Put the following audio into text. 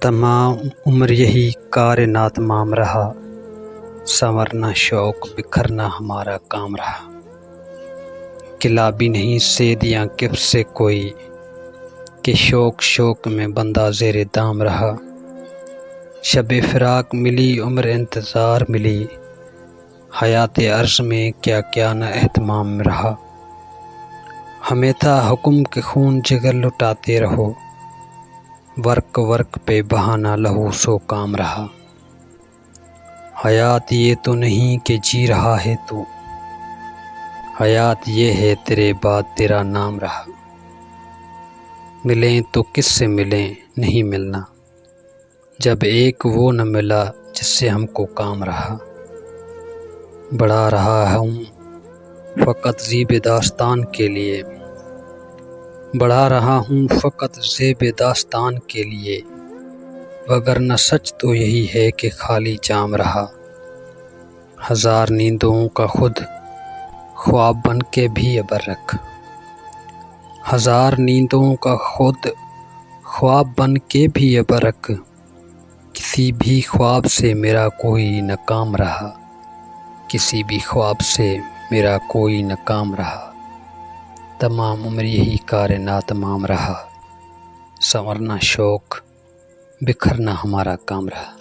تمام عمر یہی کار ناتمام رہا، سنورنا شوق بکھرنا ہمارا کام رہا۔ قلعہ بھی نہیں سیدیاں کف سے کوئی، کہ شوق شوق میں بندہ زیر دام رہا۔ شب فراق ملی عمر انتظار ملی، حیات عرض میں کیا کیا نہ اہتمام رہا۔ ہمیں تھا حکم کہ خون جگر لٹاتے رہو، ورق ورق پہ بہانا لہو سو کام رہا۔ حیات یہ تو نہیں کہ جی رہا ہے تو، حیات یہ ہے تیرے بعد تیرا نام رہا۔ ملیں تو کس سے ملیں نہیں ملنا، جب ایک وہ نہ ملا جس سے ہم کو کام رہا۔ بڑھا رہا ہوں فقط زیب داستان کے لیے، بڑھا رہا ہوں فقط زیب داستان کے لیے، وگرنہ سچ تو یہی ہے کہ خالی جام رہا۔ ہزار نیندوں کا خود خواب بن کے بھی ابر رکھ، ہزار نیندوں کا خود خواب بن کے بھی ابر رکھ، کسی بھی خواب سے میرا کوئی نہ کام رہا، کسی بھی خواب سے میرا کوئی نہ کام رہا۔ تمام عمر یہی کار ناتمام رہا، سنورنا شوق بکھرنا ہمارا کام رہا۔